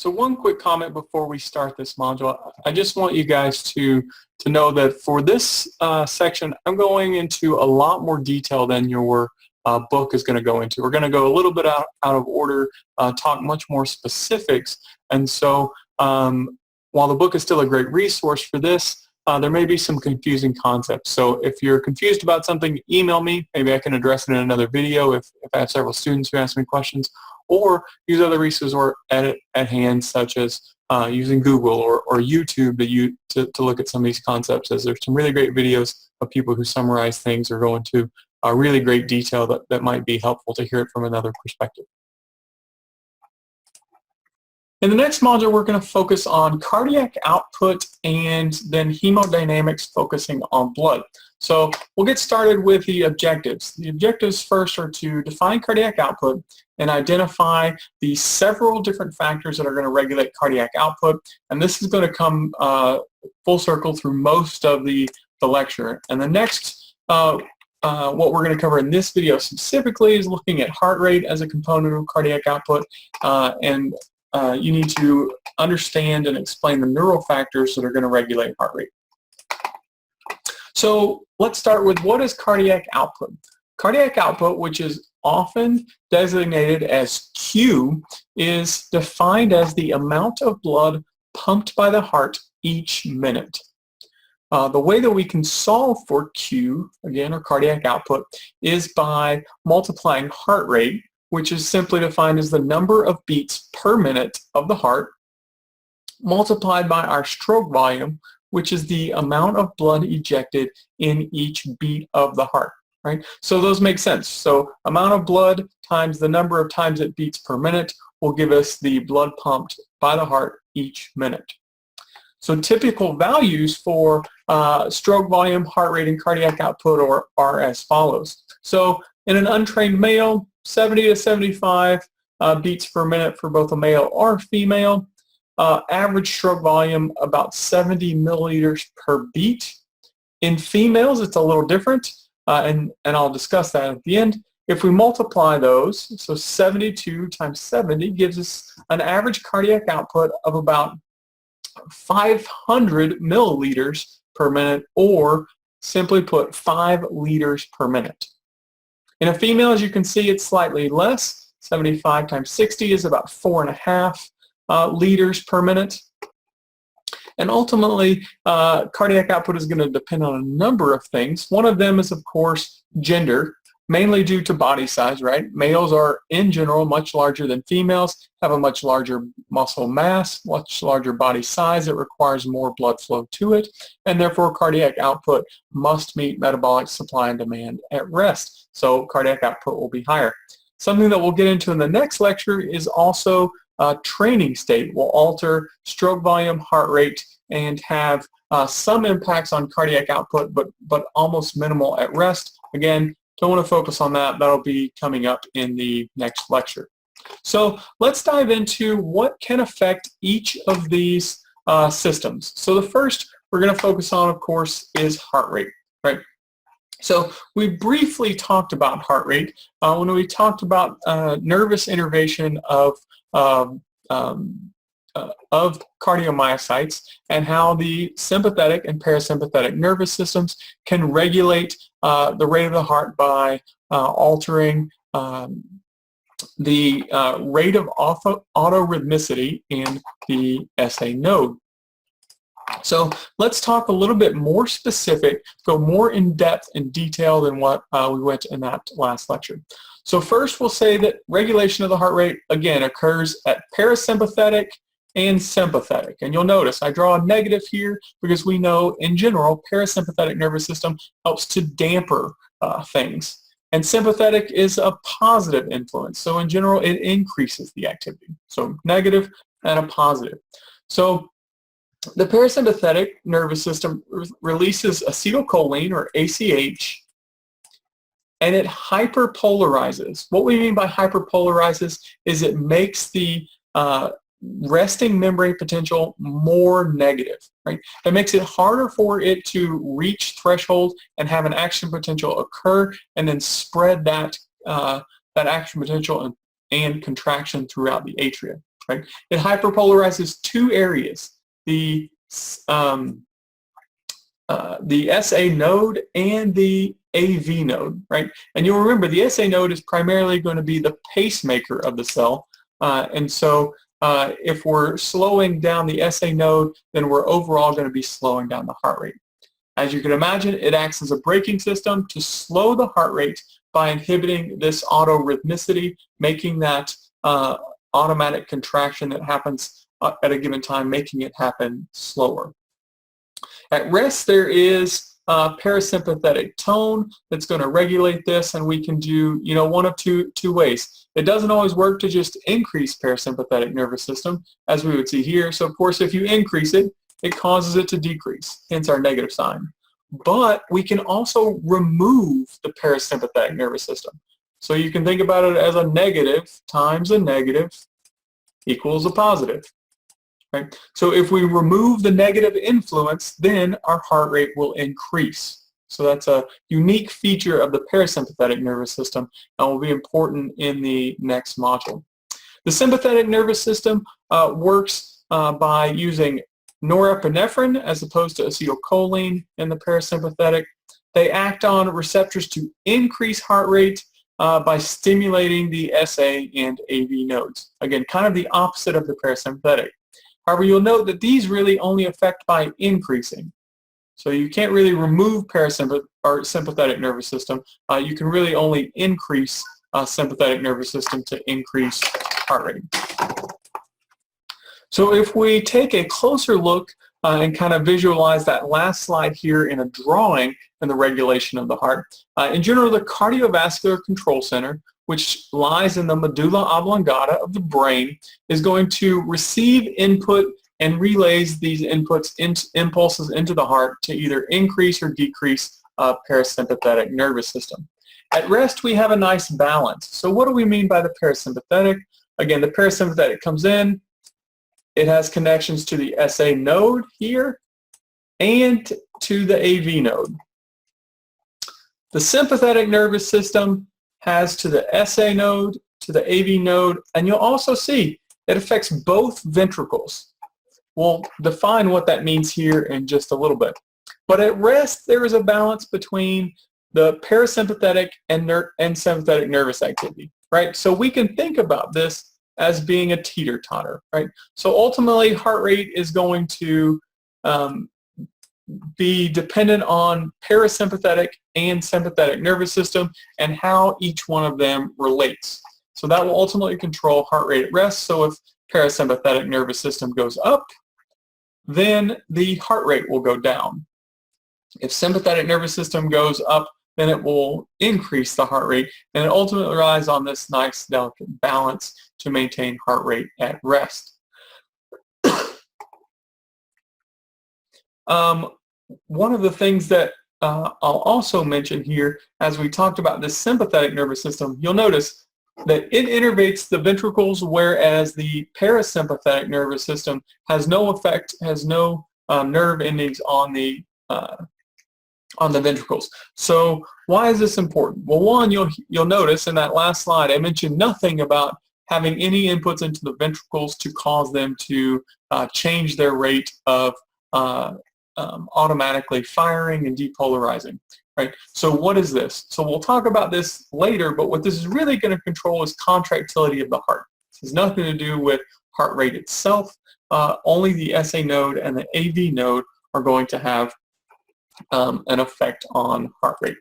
So one quick comment before we start this module. I just want you guys to know that for this section, I'm going into a lot more detail than your book is going to go into. We're going to go a little bit out of order, talk much more specifics. And so while the book is still a great resource for this, there may be some confusing concepts. So if you're confused about something, email me. Maybe I can address it in another video if I have several students who ask me questions. Or use other resources at hand, such as using Google or YouTube to look at some of these concepts, as there's some really great videos of people who summarize things or go into really great detail that might be helpful to hear it from another perspective. In the next module, we're going to focus on cardiac output and then hemodynamics, focusing on blood. So we'll get started with the objectives. The objectives first are to define cardiac output and identify the several different factors that are going to regulate cardiac output. And this is going to come full circle through most of the lecture. And the next, what we're going to cover in this video specifically is looking at heart rate as a component of cardiac output, and you need to understand and explain the neural factors that are going to regulate heart rate. So let's start with, what is cardiac output? Cardiac output, which is often designated as Q, is defined as the amount of blood pumped by the heart each minute. The way that we can solve for Q, again, or cardiac output, is by multiplying heart rate, which is simply defined as the number of beats per minute of the heart, multiplied by our stroke volume, which is the amount of blood ejected in each beat of the heart, right? So those make sense. So amount of blood times the number of times it beats per minute will give us the blood pumped by the heart each minute. So typical values for stroke volume, heart rate, and cardiac output are as follows. So in an untrained male, 70 to 75 beats per minute for both a male or female. Average stroke volume about 70 milliliters per beat. In females, it's a little different, and I'll discuss that at the end. If we multiply those, so 72 times 70 gives us an average cardiac output of about 500 milliliters per minute, or simply put, 5 liters per minute. In a female, as you can see, it's slightly less. 75 times 60 is about 4.5 liters per minute. And ultimately, cardiac output is going to depend on a number of things. One of them is, of course, gender, mainly due to body size, right? Males are, in general, much larger than females, have a much larger muscle mass, much larger body size. It requires more blood flow to it, and therefore cardiac output must meet metabolic supply and demand at rest. So cardiac output will be higher. Something that we'll get into in the next lecture is also training state will alter stroke volume, heart rate, and have some impacts on cardiac output, but almost minimal at rest. Again, don't want to focus on that. That'll be coming up in the next lecture. So let's dive into what can affect each of these systems. So the first we're going to focus on, of course, is heart rate, right? So we briefly talked about heart rate when we talked about nervous innervation of cardiomyocytes, and how the sympathetic and parasympathetic nervous systems can regulate the rate of the heart by altering the rate of autorhythmicity in the SA node. So let's talk a little bit more specific, go more in depth and detail than what we went in that last lecture. So first we'll say that regulation of the heart rate, again, occurs at parasympathetic and sympathetic. And you'll notice I draw a negative here because we know, in general, parasympathetic nervous system helps to damper things. And sympathetic is a positive influence. So in general, it increases the activity. So negative and a positive. So the parasympathetic nervous system releases acetylcholine, or ACH, and it hyperpolarizes. What we mean by hyperpolarizes is it makes the resting membrane potential more negative, right? That makes it harder for it to reach threshold and have an action potential occur, and then spread that action potential and contraction throughout the atria. right? It hyperpolarizes two areas, the SA node and the AV node, right? And you'll remember the SA node is primarily going to be the pacemaker of the cell. And so if we're slowing down the SA node, then we're overall going to be slowing down the heart rate. As you can imagine, it acts as a braking system to slow the heart rate by inhibiting this autorhythmicity, making that automatic contraction that happens at a given time, making it happen slower. At rest, there is parasympathetic tone that's going to regulate this, and we can do, one of two ways. It doesn't always work to just increase parasympathetic nervous system, as we would see here. So, of course, if you increase it, it causes it to decrease, hence our negative sign. But we can also remove the parasympathetic nervous system. So you can think about it as a negative times a negative equals a positive. Right? So if we remove the negative influence, then our heart rate will increase. So that's a unique feature of the parasympathetic nervous system and will be important in the next module. The sympathetic nervous system works by using norepinephrine as opposed to acetylcholine in the parasympathetic. They act on receptors to increase heart rate by stimulating the SA and AV nodes. Again, kind of the opposite of the parasympathetic. However, you'll note that these really only affect by increasing. So you can't really remove sympathetic nervous system. You can really only increase sympathetic nervous system to increase heart rate. So if we take a closer look and kind of visualize that last slide here in a drawing in the regulation of the heart, in general, the cardiovascular control center, which lies in the medulla oblongata of the brain, is going to receive input and relays these impulses into the heart to either increase or decrease parasympathetic nervous system. At rest, we have a nice balance. So what do we mean by the parasympathetic? Again, the parasympathetic comes in. It has connections to the SA node here and to the AV node. The sympathetic nervous system has to the SA node, to the AV node, and you'll also see it affects both ventricles. We'll define what that means here in just a little bit. But at rest, there is a balance between the parasympathetic and sympathetic nervous activity, right? So we can think about this as being a teeter-totter, right? So ultimately, heart rate is going to be dependent on parasympathetic and sympathetic nervous system and how each one of them relates. So that will ultimately control heart rate at rest. So if parasympathetic nervous system goes up, then the heart rate will go down. If sympathetic nervous system goes up, then it will increase the heart rate, and it ultimately relies on this nice delicate balance to maintain heart rate at rest. One of the things that I'll also mention here, as we talked about this sympathetic nervous system, you'll notice that it innervates the ventricles, whereas the parasympathetic nervous system has no effect, has no nerve endings on the ventricles. So why is this important? Well, one, you'll notice in that last slide I mentioned nothing about having any inputs into the ventricles to cause them to change their rate of automatically firing and depolarizing, right? So what is this? So we'll talk about this later, but what this is really going to control is contractility of the heart. This has nothing to do with heart rate itself. Only the SA node and the AV node are going to have an effect on heart rate.